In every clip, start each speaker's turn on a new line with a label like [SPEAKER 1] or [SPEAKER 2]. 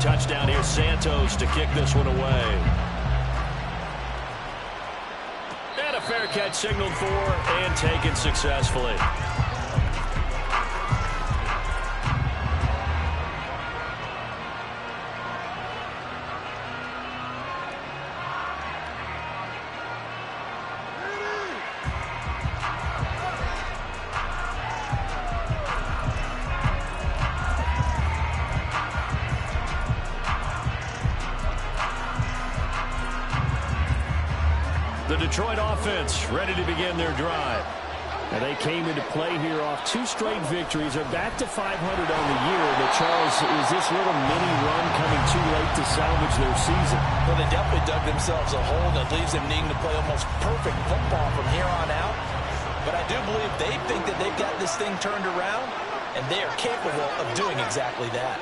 [SPEAKER 1] touchdown. Here's Santos to kick this one away. And a fair catch signaled for and taken successfully. The Detroit offense ready to begin their drive. And they came into play here off 2 straight victories. They're back to 500 on the year. But, Charles, is this little mini run coming too late to salvage their season?
[SPEAKER 2] Well, they definitely dug themselves a hole that leaves them needing to play almost perfect football from here on out. But I do believe they think that they've got this thing turned around, and they are capable of doing exactly that.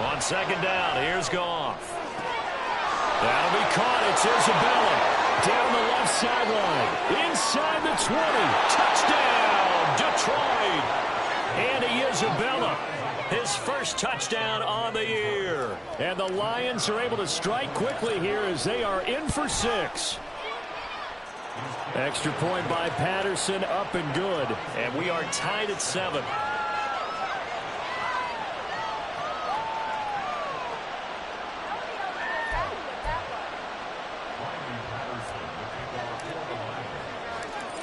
[SPEAKER 1] On second down, here's Goff. That'll be caught. It's Isabella. Down the left sideline. Inside the 20. Touchdown, Detroit. Andy Isabella. His first touchdown on the year. And the Lions are able to strike quickly here as they are in for 6. Extra point by Patterson, up and good. And we are tied at 7.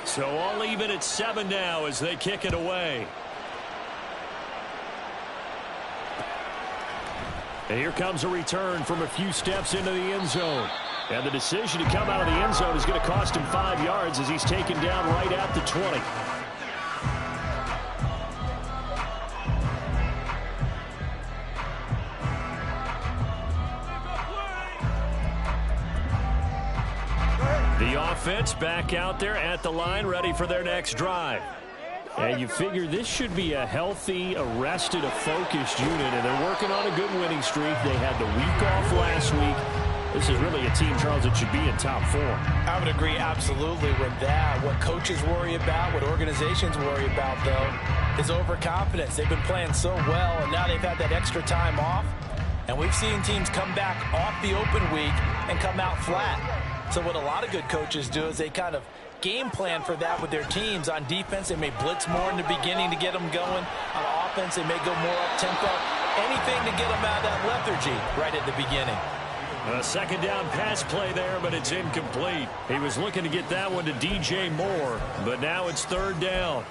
[SPEAKER 1] So all even at 7 now as they kick it away. And here comes a return from a few steps into the end zone. And the decision to come out of the end zone is going to cost him 5 yards as he's taken down right at the 20. The offense back out there at the line, ready for their next drive. And you figure this should be a healthy, arrested, a focused unit, and they're working on a good winning streak. They had the week off last week. This is really a team, Charles, that should be in top form.
[SPEAKER 2] I would agree absolutely with that. What coaches worry about, what organizations worry about, though, is overconfidence. They've been playing so well, and now they've had that extra time off. And we've seen teams come back off the open week and come out flat. So what a lot of good coaches do is they kind of game plan for that with their teams. On defense, they may blitz more in the beginning to get them going. On offense, they may go more up-tempo. Anything to get them out of that lethargy right at the beginning.
[SPEAKER 1] A second down pass play there, but it's incomplete. He was looking to get that one to DJ Moore, but now it's third down.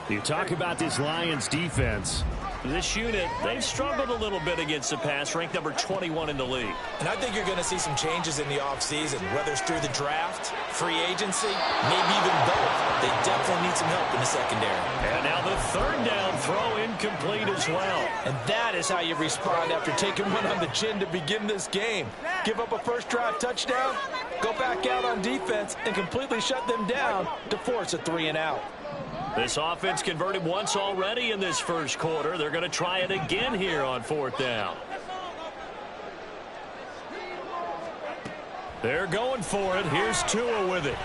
[SPEAKER 1] You talk about this Lions defense. This unit, they've struggled a little bit against the pass, ranked number 21 in the league.
[SPEAKER 2] And I think you're going to see some changes in the offseason, whether it's through the draft, free agency, maybe even both. They definitely need some help in the secondary.
[SPEAKER 1] And now the third down throw incomplete as well.
[SPEAKER 2] And that is how you respond after taking one on the chin to begin this game. Give up a first drive touchdown, go back out on defense, and completely shut them down to force a 3-and-out.
[SPEAKER 1] This offense converted once already in this first quarter. They're going to try it again here on fourth down. They're going for it. Here's Tua with it.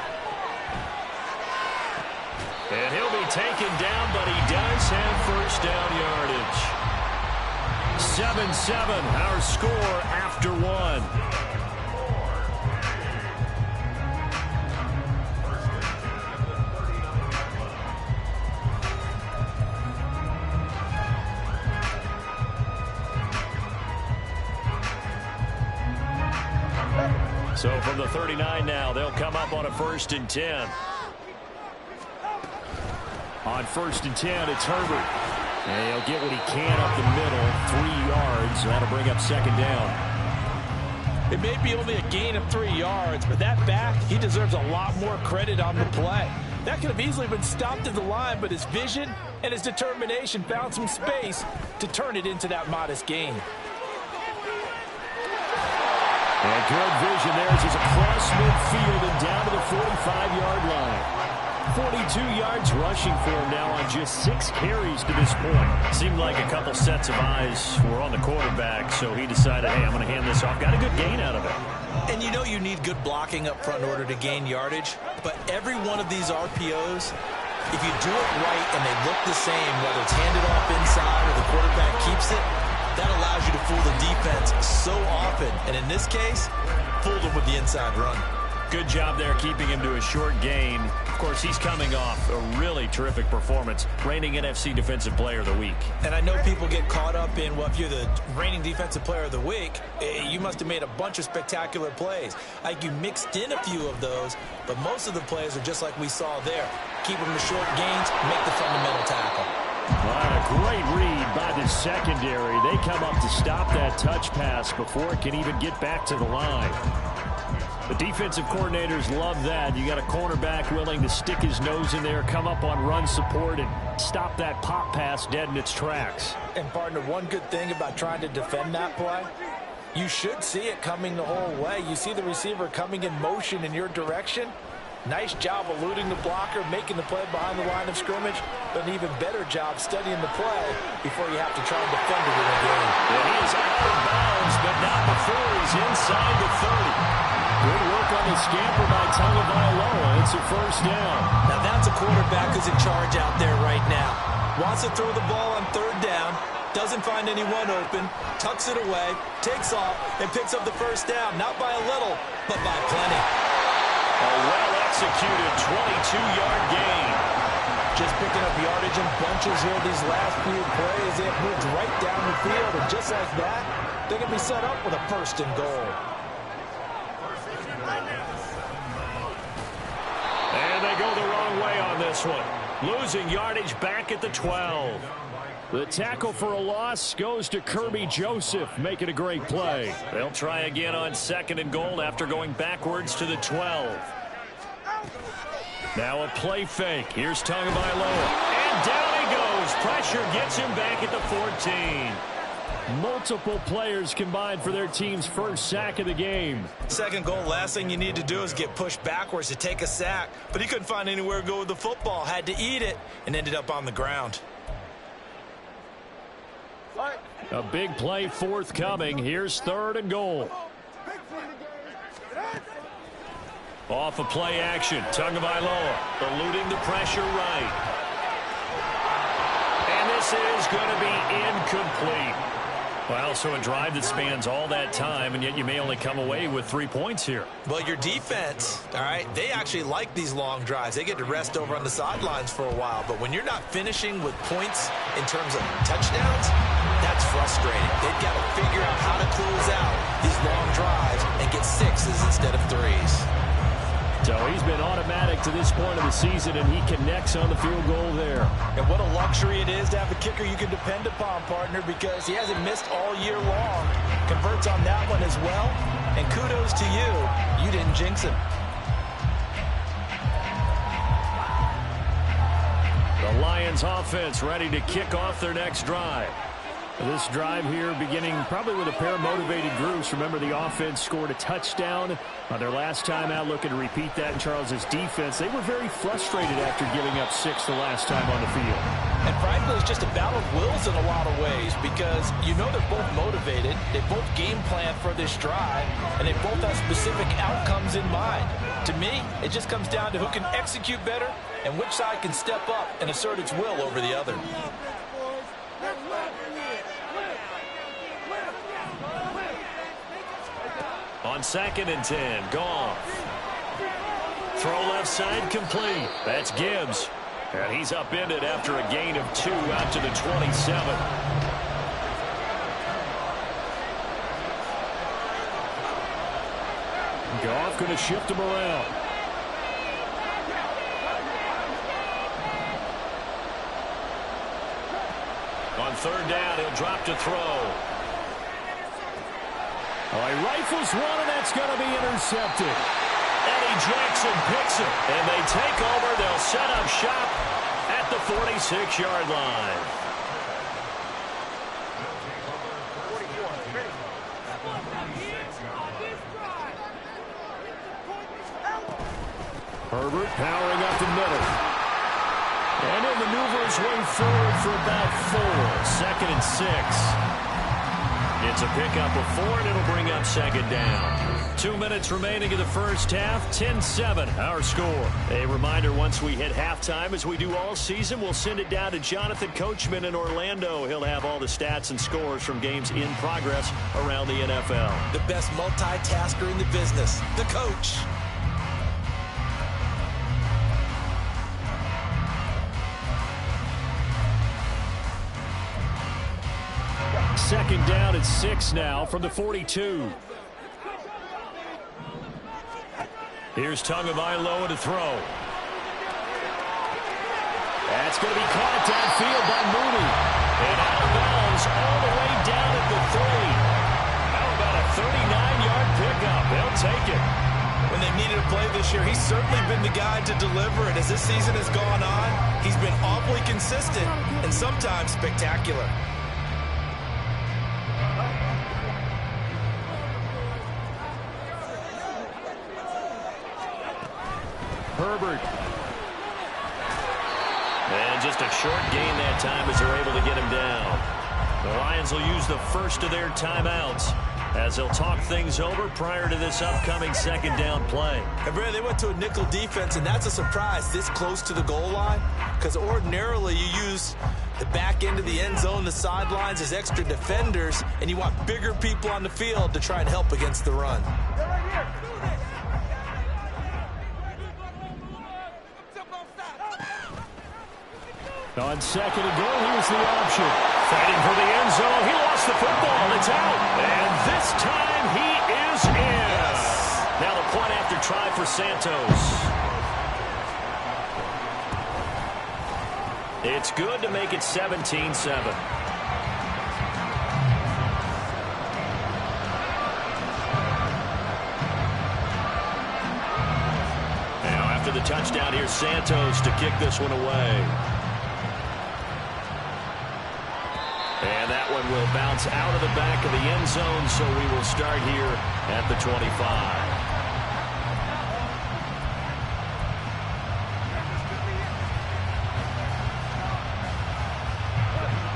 [SPEAKER 1] And he'll be taken down, but he does have first down yardage. 7-7, our score after 1. So from the 39 now, they'll come up on a 1st and 10. On 1st and 10, it's Herbert. And he'll get what he can up the middle, 3 yards. That'll bring up second down.
[SPEAKER 2] It may be only a gain of 3 yards, but that back, he deserves a lot more credit on the play. That could have easily been stopped at the line, but his vision and his determination found some space to turn it into that modest gain.
[SPEAKER 1] And good vision there as he's across midfield and down to the 45-yard line. 42 yards rushing for him now on just 6 carries to this point. Seemed like a couple sets of eyes were on the quarterback, so he decided, hey, I'm going to hand this off. Got a good gain out of it.
[SPEAKER 2] And you know you need good blocking up front in order to gain yardage, but every one of these RPOs, if you do it right and they look the same, whether it's handed off inside or the quarterback keeps it, that allows you to fool the defense so often. And in this case, fooled him with the inside run.
[SPEAKER 1] Good job there keeping him to a short gain. Of course, he's coming off a really terrific performance, reigning NFC Defensive Player of the Week.
[SPEAKER 2] And I know people get caught up in, well, if you're the reigning Defensive Player of the Week, you must have made a bunch of spectacular plays. Like you mixed in a few of those, but most of the plays are just like we saw there. Keep them to short gains, make the fundamental tackle.
[SPEAKER 1] What a great read by the secondary. They come up to stop that touch pass before it can even get back to the line. The defensive coordinators love that. You got a cornerback willing to stick his nose in there, come up on run support, and stop that pop pass dead in its tracks.
[SPEAKER 2] And, partner, one good thing about trying to defend that play, you should see it coming the whole way. You see the receiver coming in motion in your direction. Nice job eluding the blocker, making the play behind the line of scrimmage, but an even better job studying the play before you have to try and defend it in a game.
[SPEAKER 1] And he is out of bounds, but not before he's inside the 30. Good work on the scamper by Tagovailoa. It's a first down.
[SPEAKER 2] Now that's a quarterback who's in charge out there right now. Wants to throw the ball on third down, doesn't find anyone open, tucks it away, takes off, and picks up the first down. Not by a little, but by plenty.
[SPEAKER 1] A well-executed 22-yard gain.
[SPEAKER 2] Just picking up yardage in bunches here these last few plays. They have moved right down the field, and just like that, they're going to be set up with a first and goal.
[SPEAKER 1] And they go the wrong way on this one. Losing yardage back at the 12. The tackle for a loss goes to Kirby Joseph, making a great play. They'll try again on second and goal after going backwards to the 12. Now a play fake. Here's Tagovailoa. And down he goes. Pressure gets him back at the 14. Multiple players combined for their team's first sack of the game.
[SPEAKER 2] Second goal, last thing you need to do is get pushed backwards to take a sack. But he couldn't find anywhere to go with the football. Had to eat it and ended up on the ground.
[SPEAKER 1] A big play forthcoming. Here's third and goal. Off of play action. Tagovailoa eluding the pressure right. And this is going to be incomplete. Well, so a drive that spans all that time, and yet you may only come away with 3 points here.
[SPEAKER 2] Well, your defense, all right, they actually like these long drives. They get to rest over on the sidelines for a while. But when you're not finishing with points in terms of touchdowns, that's frustrating. They've got to figure out how to close out these long drives and get sixes instead of threes.
[SPEAKER 1] So he's been automatic to this point of the season, and he connects on the field goal there.
[SPEAKER 2] And what a luxury it is to have a kicker you can depend upon, partner, because he hasn't missed all year long. Converts on that one as well. And kudos to you. You didn't jinx him.
[SPEAKER 1] The Lions offense ready to kick off their next drive. This drive here beginning probably with a pair of motivated groups. Remember, the offense scored a touchdown on their last time out, looking to repeat that in Charles's defense. They were very frustrated after giving up 6 the last time on the field.
[SPEAKER 2] And frankly, it's just a battle of wills in a lot of ways because you know they're both motivated. They both game plan for this drive, and they both have specific outcomes in mind. To me, it just comes down to who can execute better and which side can step up and assert its will over the other.
[SPEAKER 1] On 2nd and 10, Goff. Throw left side complete. That's Gibbs. And he's upended after a gain of 2 out to the 27. Goff going to shift him around. On 3rd down, he'll drop to throw. Oh, he rifles one, and that's going to be intercepted. Eddie Jackson picks it, and they take over. They'll set up shop at the 46-yard line. Herbert powering up the middle. And he'll maneuver his way forward for about 4. 2nd and 6. It's a pickup of 4, and it'll bring up second down. 2 minutes remaining in the first half. 10-7, our score. A reminder, once we hit halftime, as we do all season, we'll send it down to Jonathan Coachman in Orlando. He'll have all the stats and scores from games in progress around the NFL.
[SPEAKER 2] The best multitasker in the business, the coach.
[SPEAKER 1] Second down at 6 now from the 42. Here's Tagovailoa to throw. That's going to be caught downfield by Mooney. And out of bounds all the way down at the 3. How about a 39-yard pickup? They'll take it.
[SPEAKER 2] When they needed a play this year, he's certainly been the guy to deliver it. As this season has gone on, he's been awfully consistent and sometimes spectacular.
[SPEAKER 1] Herbert. And just a short gain that time as they're able to get him down. The Lions will use the first of their timeouts as they'll talk things over prior to this upcoming second down play.
[SPEAKER 2] And Brad, they went to a nickel defense, and that's a surprise this close to the goal line, because ordinarily you use the back end of the end zone, the sidelines as extra defenders, and you want bigger people on the field to try and help against the run.
[SPEAKER 1] On second and goal, here's the option. Fighting for the end zone. He lost the football. It's out. And this time he is in. Yes. Now the point after try for Santos. It's good to make it 17-7. Now after the touchdown, here's Santos to kick this one away. And that one will bounce out of the back of the end zone, so we will start here at the 25.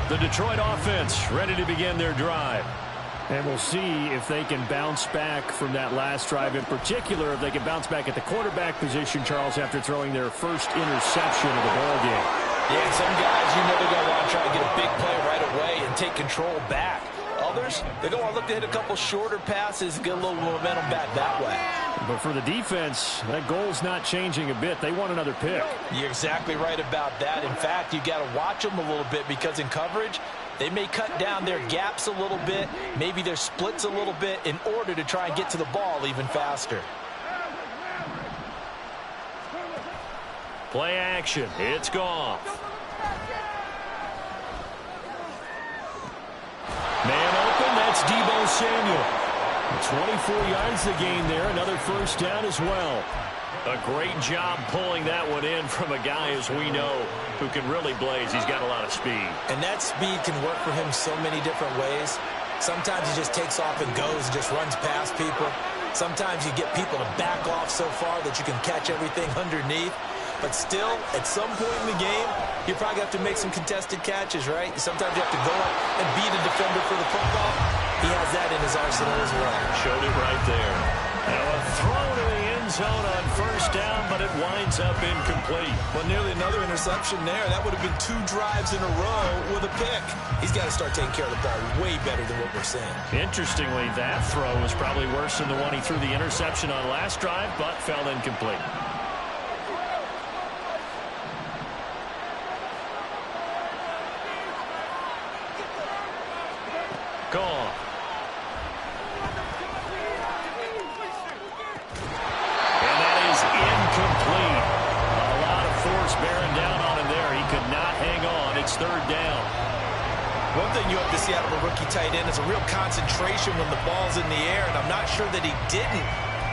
[SPEAKER 1] The Detroit offense ready to begin their drive. And we'll see if they can bounce back from that last drive. In particular, if they can bounce back at the quarterback position, Charles, after throwing their first interception of the ballgame.
[SPEAKER 2] Yeah, some guys, they're going to want to try to get a big play right away and take control back. Others, they're going to look to hit a couple shorter passes, get a little momentum back that way.
[SPEAKER 1] But for the defense, that goal's not changing a bit. They want another pick.
[SPEAKER 2] You're exactly right about that. In fact, you got to watch them a little bit, because in coverage, they may cut down their gaps a little bit, maybe their splits a little bit, in order to try and get to the ball even faster.
[SPEAKER 1] Play action. It's Goff. Man open. That's Deebo Samuel. 24 yards the gain there. Another first down as well. A great job pulling that one in from a guy, as we know, who can really blaze. He's got a lot of speed.
[SPEAKER 2] And that speed can work for him so many different ways. Sometimes he just takes off and goes and just runs past people. Sometimes you get people to back off so far that you can catch everything underneath. But still, at some point in the game, you probably have to make some contested catches, right? Sometimes you have to go up and beat a defender for the football. He has that in his arsenal as well.
[SPEAKER 1] Showed it right there. Now a throw to the end zone on first down, but it winds up incomplete.
[SPEAKER 2] Well, nearly another interception there. That would have been 2 drives in a row with a pick. He's got to start taking care of the ball way better than what we're seeing.
[SPEAKER 1] Interestingly, that throw was probably worse than the one he threw the interception on last drive, but fell incomplete. Gone. And that is incomplete. A lot of force bearing down on him there. He could not hang on. It's third down.
[SPEAKER 2] One thing you have to see out of a rookie tight end is a real concentration when the ball's in the air, and I'm not sure that he didn't,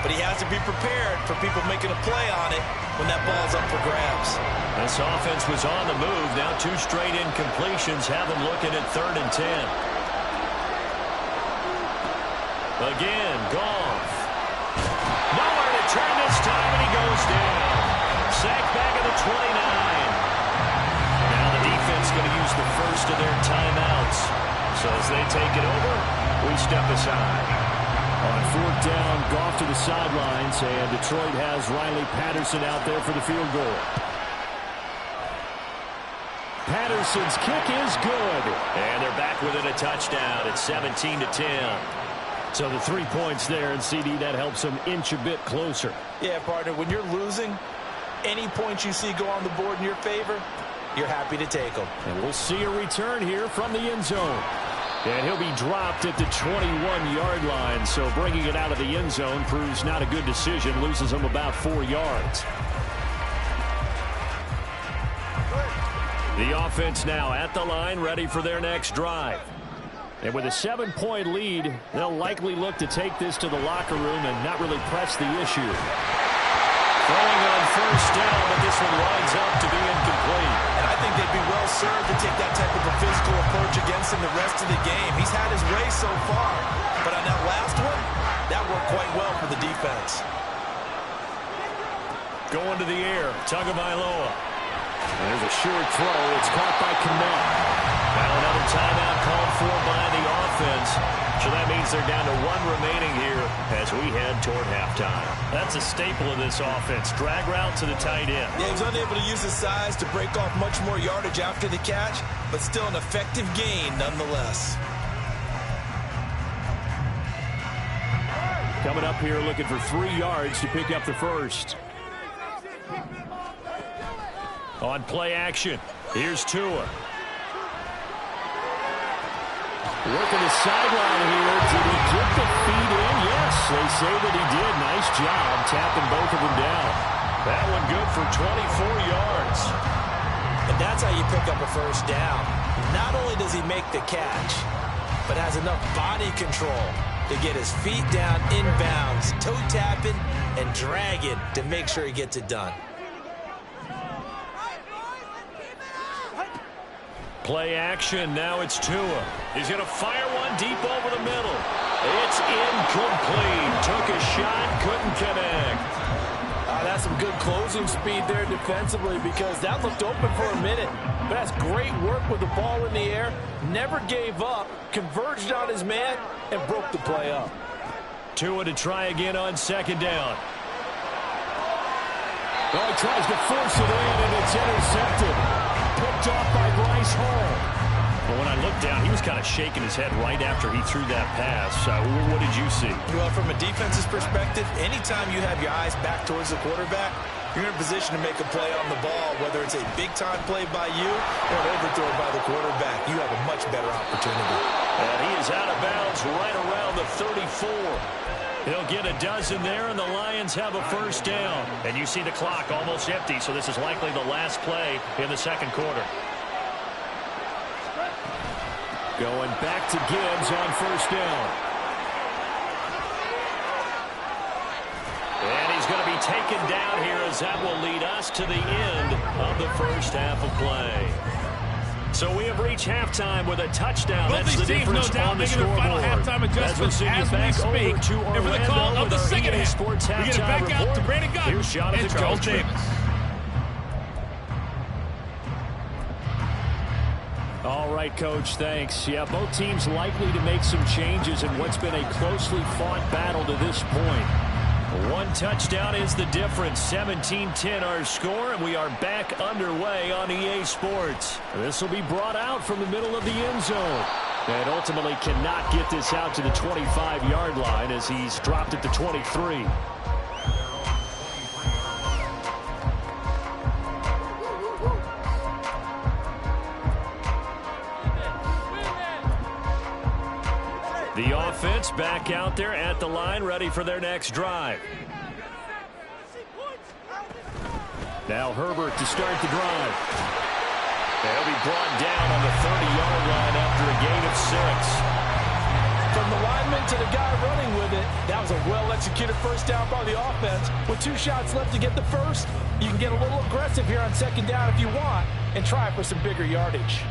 [SPEAKER 2] but he has to be prepared for people making a play on it when that ball's up for grabs.
[SPEAKER 1] This offense was on the move. Now 2 straight incompletions have them looking at 3rd and 10. Again, Goff. Nowhere to turn this time, and he goes down. Sacked back at the 29. Now the defense going to use the first of their timeouts. So as they take it over, we step aside.
[SPEAKER 3] On fourth down, Goff to the sidelines, and Detroit has Riley Patterson out there for the field goal. Patterson's kick is good.
[SPEAKER 1] And they're back within a touchdown. It's 17-10.
[SPEAKER 3] So the 3 points there, and CD, that helps them inch a bit closer.
[SPEAKER 2] Yeah, partner, when you're losing, any points you see go on the board in your favor, you're happy to take them.
[SPEAKER 3] And we'll see a return here from the end zone. And he'll be dropped at the 21-yard line, so bringing it out of the end zone proves not a good decision, loses him about 4 yards. The offense now at the line, ready for their next drive. And with a 7-point lead, they'll likely look to take this to the locker room and not really press the issue.
[SPEAKER 1] Throwing on first down, but this one winds up to be incomplete.
[SPEAKER 2] And I think they'd be well served to take that type of a physical approach against him the rest of the game. He's had his way so far, but on that last one, that worked quite well for the defense.
[SPEAKER 1] Going to the air, Tagovailoa.
[SPEAKER 3] There's a short throw. It's caught by Connect.
[SPEAKER 1] Now another timeout called for by the offense. So that means they're down to 1 remaining here as we head toward halftime. That's a staple of this offense. Drag route to the tight end.
[SPEAKER 2] Yeah, he was unable to use his size to break off much more yardage after the catch, but still an effective gain nonetheless.
[SPEAKER 3] Coming up here looking for 3 yards to pick up the first.
[SPEAKER 1] On play action, here's Tua.
[SPEAKER 3] Working the sideline here. Did he get the feet in? Yes, they say that he did. Nice job tapping both of them down.
[SPEAKER 1] That one good for 24 yards.
[SPEAKER 2] And that's how you pick up a first down. Not only does he make the catch, but has enough body control to get his feet down inbounds, toe tapping and dragging to make sure he gets it done.
[SPEAKER 1] Play action, now it's Tua. He's going to fire one deep over the middle. It's incomplete. Took a shot, couldn't connect.
[SPEAKER 2] That's some good closing speed there defensively because that looked open for a minute. But that's great work with the ball in the air. Never gave up, converged on his man, and broke the play up.
[SPEAKER 1] Tua to try again on second down.
[SPEAKER 3] Oh, he tries to force it in, and it's intercepted. Picked off by Bryce Hall.
[SPEAKER 1] Well, when I looked down, he was kind of shaking his head right after he threw that pass. What did you see?
[SPEAKER 2] Well, from a defense's perspective, anytime you have your eyes back towards the quarterback, you're in a position to make a play on the ball, whether it's a big-time play by you or an overthrow by the quarterback. You have a much better opportunity.
[SPEAKER 1] And he is out of bounds right around the 34. He'll get a dozen there, and the Lions have a first down. And you see the clock almost empty, so this is likely the last play in the second quarter.
[SPEAKER 3] Going back to Gibbs on first down.
[SPEAKER 1] And he's going to be taken down here as that will lead us to the end of the first half of play. So we have reached halftime with a touchdown.
[SPEAKER 4] Both
[SPEAKER 1] That's the
[SPEAKER 4] these teams,
[SPEAKER 1] difference
[SPEAKER 4] no doubt,
[SPEAKER 1] on the
[SPEAKER 4] making their final
[SPEAKER 1] scoreboard.
[SPEAKER 4] halftime adjustments as we speak. And for the call of the second half, we get it back out to Brandon Gutton and Joel Davis.
[SPEAKER 3] All right, Coach, thanks. Yeah, both teams likely to make some changes in what's been a closely fought battle to this point.
[SPEAKER 1] One touchdown is the difference. 17-10 our score, and we are back underway on EA Sports.
[SPEAKER 3] This will be brought out from the middle of the end zone. And ultimately cannot get this out to the 25-yard line as he's dropped at the 23.
[SPEAKER 1] The offense back out there at the line, ready for their next drive.
[SPEAKER 3] Now Herbert to start the drive.
[SPEAKER 1] They'll be brought down on the 30-yard line after a gain of 6.
[SPEAKER 2] From the lineman to the guy running with it, that was a well-executed first down by the offense. With 2 shots left to get the first, you can get a little aggressive here on second down if you want and try for some bigger yardage.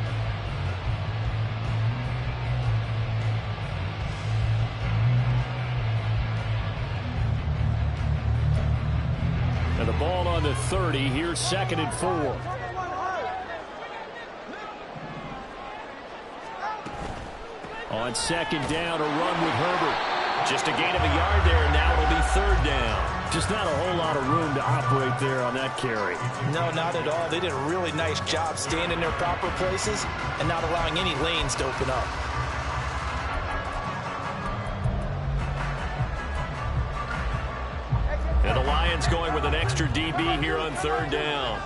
[SPEAKER 3] And the ball on the 30. Here's 2nd and 4. On second down, a run with Herbert. Just a gain of a yard there, and now it'll be third down. Just not a whole lot of room to operate there on that carry.
[SPEAKER 2] No, not at all. They did a really nice job staying in their proper places and not allowing any lanes to open up.
[SPEAKER 3] And the Lions going with an extra DB here on third down.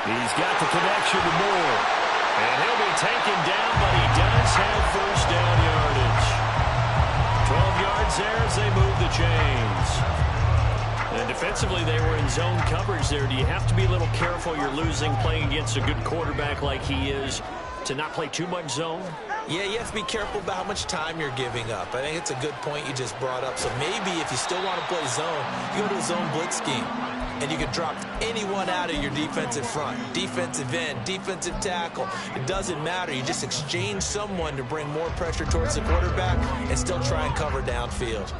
[SPEAKER 3] He's got the connection to Moore. And he'll be taken down, but he does have first down yardage. 12 yards there as they move the chains. And defensively, they were in zone coverage there. Do you have to be a little careful? You're losing playing against a good quarterback like he is to not play too much zone?
[SPEAKER 2] Yeah, you have to be careful about how much time you're giving up. I think it's a good point you just brought up. So maybe if you still want to play zone, you go to a zone blitz scheme. And you can drop anyone out of your defensive front. Defensive end, defensive tackle. It doesn't matter. You just exchange someone to bring more pressure towards the quarterback and still try and cover downfield.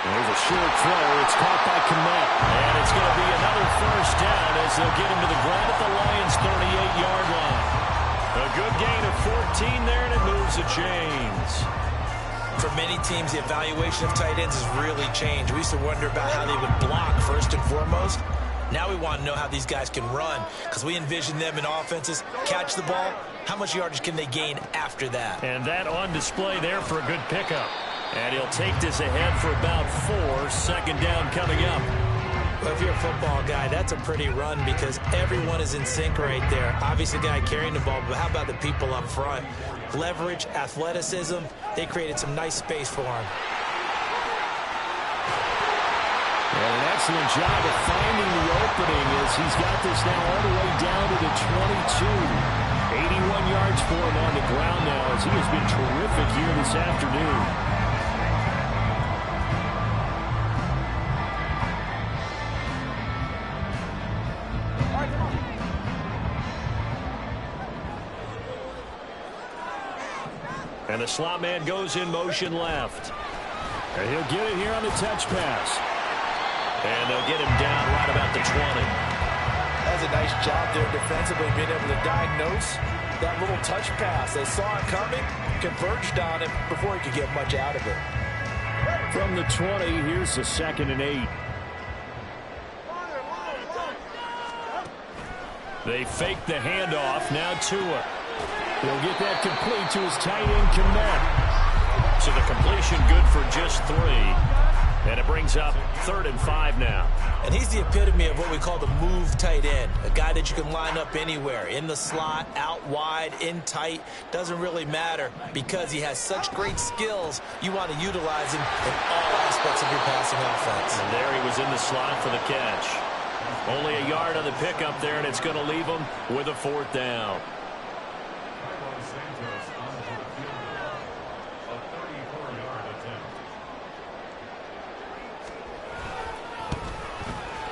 [SPEAKER 3] There's a short throw. It's caught by Kmet. And it's going to be another first down as they'll get him to the ground at the Lions' 38-yard line. A good gain of 14 there, and it moves the chains.
[SPEAKER 2] For many teams, the evaluation of tight ends has really changed. We used to wonder about how they would block first and foremost. Now we want to know how these guys can run because we envision them in offenses, catch the ball. How much yardage can they gain after that?
[SPEAKER 3] And that on display there for a good pickup. And he'll take this ahead for about 4. Second down coming up.
[SPEAKER 2] Well, if you're a football guy, that's a pretty run because everyone is in sync right there. Obviously, the guy carrying the ball, but how about the people up front? Leverage, athleticism, they created some nice space for him.
[SPEAKER 3] And an excellent job of finding the opening as he's got this now all the way down to the 22. 81 yards for him on the ground now as he has been terrific here this afternoon. And the slot man goes in motion left. And he'll get it here on the touch pass. And they'll get him down right about the 20.
[SPEAKER 2] That's a nice job there defensively, being able to diagnose that little touch pass. They saw it coming, converged on it before he could get much out of it.
[SPEAKER 3] From the 20, here's the 2nd and 8. They fake the handoff. Now Tua. He'll get that complete to his tight end, Kmet. So the completion good for just 3. And it brings up 3rd and 5 now.
[SPEAKER 2] And he's the epitome of what we call the move tight end. A guy that you can line up anywhere. In the slot, out wide, in tight. Doesn't really matter because he has such great skills. You want to utilize him in all aspects of your passing offense.
[SPEAKER 3] And there he was in the slot for the catch. Only a yard on the pickup there, and it's going to leave him with a 4th down.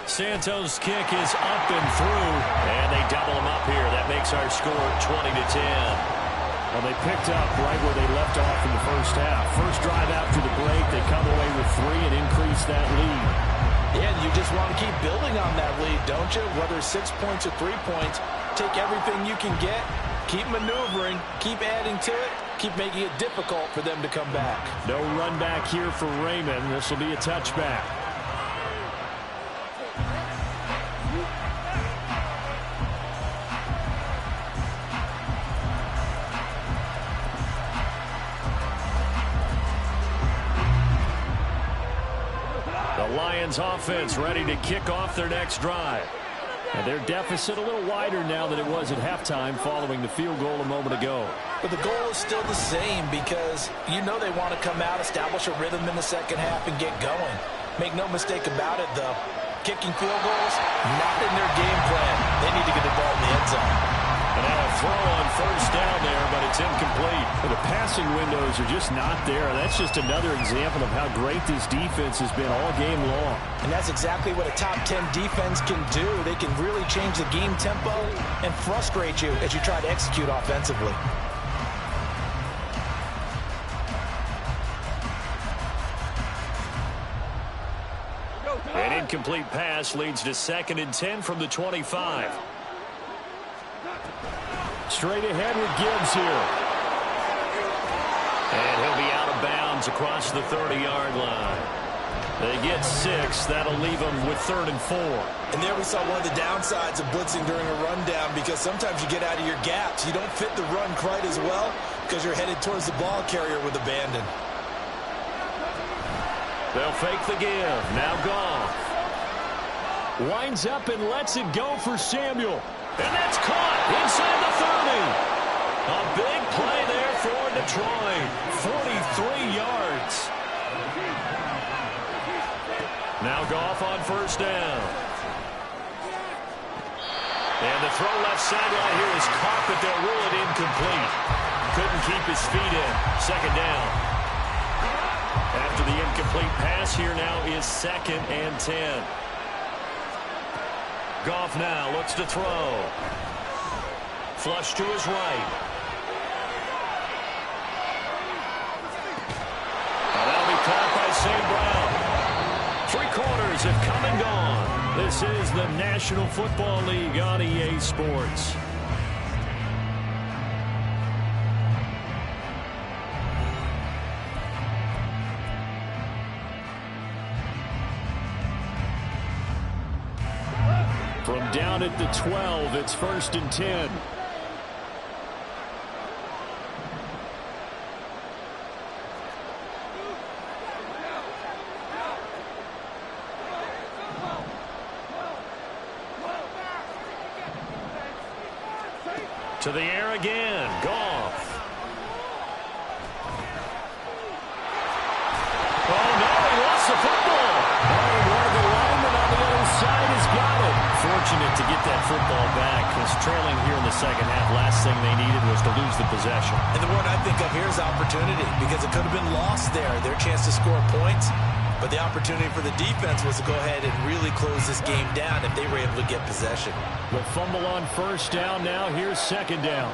[SPEAKER 3] Santos' kick is up and through, and they double him up here. That makes our score 20-10. Well, they picked up right where they left off in the first half. First drive after the break, they come away with 3 and increase that lead.
[SPEAKER 2] Yeah, and you just want to keep building on that lead, don't you? Whether it's 6 points or 3 points, take everything you can get, keep maneuvering, keep adding to it, keep making it difficult for them to come back.
[SPEAKER 3] No run back here for Raymond. This will be a touchback. Lions offense ready to kick off their next drive. And their deficit a little wider now than it was at halftime following the field goal a moment ago.
[SPEAKER 2] But the goal is still the same because you know they want to come out, establish a rhythm in the second half, and get going. Make no mistake about it, though. Kicking field goals, not in their game plan. They need to get the ball in the end zone.
[SPEAKER 3] And now a throw on first down there, but it's incomplete. The passing windows are just not there. That's just another example of how great this defense has been all game long.
[SPEAKER 2] And that's exactly what a top 10 defense can do. They can really change the game tempo and frustrate you as you try to execute offensively.
[SPEAKER 1] An incomplete pass leads to 2nd and 10 from the 25.
[SPEAKER 3] Straight ahead with Gibbs here.
[SPEAKER 1] And he'll be out of bounds across the 30-yard line. They get 6. That'll leave them with 3rd and 4.
[SPEAKER 2] And there we saw one of the downsides of blitzing during a rundown, because sometimes you get out of your gaps. You don't fit the run quite as well because you're headed towards the ball carrier with abandon.
[SPEAKER 1] They'll fake the give. Now Goff.
[SPEAKER 3] Winds up and lets it go for Samuel.
[SPEAKER 1] And that's caught inside the 30. A big play there for Detroit. 43 yards. Now Goff on 1st down. And the throw left sideline here is caught, but they'll rule it incomplete. Couldn't keep his feet in. 2nd down. After the incomplete pass, here now is 2nd and 10. Goff now looks to throw. Flush to his right. And that'll be caught by St. Brown. 3 quarters have come and gone. This is the National Football League on EA Sports.
[SPEAKER 3] From down at the 12, it's 1st and 10.
[SPEAKER 1] To the air again. Goff. Oh, no, he lost the football.
[SPEAKER 3] And one of the linemen on the other side has got it.
[SPEAKER 1] Fortunate to get that football back, because trailing here in the 2nd half, last thing they needed was to lose the possession.
[SPEAKER 2] And the word I think of here is opportunity, because it could have been lost there, their chance to score points. But the opportunity for the defense was to go ahead and really close this game down if they were able to get possession.
[SPEAKER 3] The fumble on 1st down. Now here's 2nd down.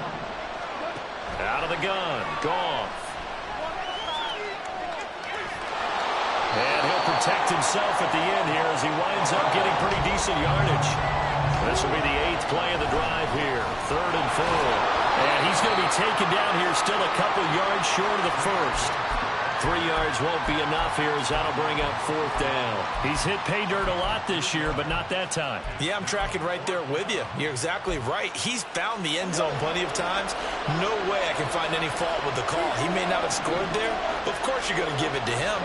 [SPEAKER 1] Out of the gun. Goff. And he'll protect himself at the end here as he winds up getting pretty decent yardage. This will be the 8th play of the drive here. 3rd and 4. And he's going to be taken down here still a couple yards short of the 1st. 3 yards won't be enough here as that'll bring up 4th down.
[SPEAKER 3] He's hit pay dirt a lot this year, but not that time.
[SPEAKER 2] Yeah, I'm tracking right there with you. You're exactly right. He's found the end zone plenty of times. No way I can find any fault with the call. He may not have scored there, but of course you're going to give it to him.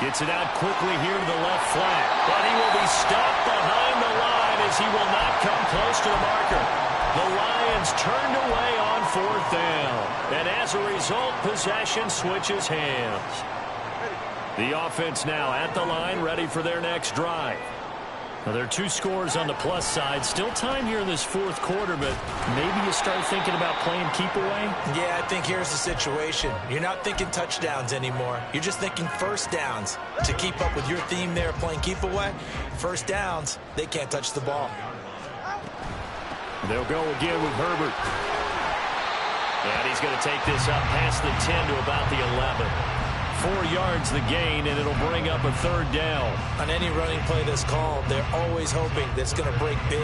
[SPEAKER 3] Gets it out quickly here to the left flat.
[SPEAKER 1] But he will be stopped behind the line as he will not come close to the marker. The Lions turned away on 4th down. And as a result, possession switches hands. The offense now at the line, ready for their next drive. Now, there are 2 scores on the plus side. Still time here in this 4th quarter, but maybe you start thinking about playing keep away?
[SPEAKER 2] Yeah, I think here's the situation. You're not thinking touchdowns anymore. You're just thinking 1st downs. To keep up with your theme there, playing keep away, 1st downs, they can't touch the ball.
[SPEAKER 3] They'll go again with Herbert.
[SPEAKER 1] And he's going to take this up past the 10 to about the 11.
[SPEAKER 3] 4 yards the gain, and it'll bring up a 3rd down.
[SPEAKER 2] On any running play that's called, they're always hoping that's going to break big.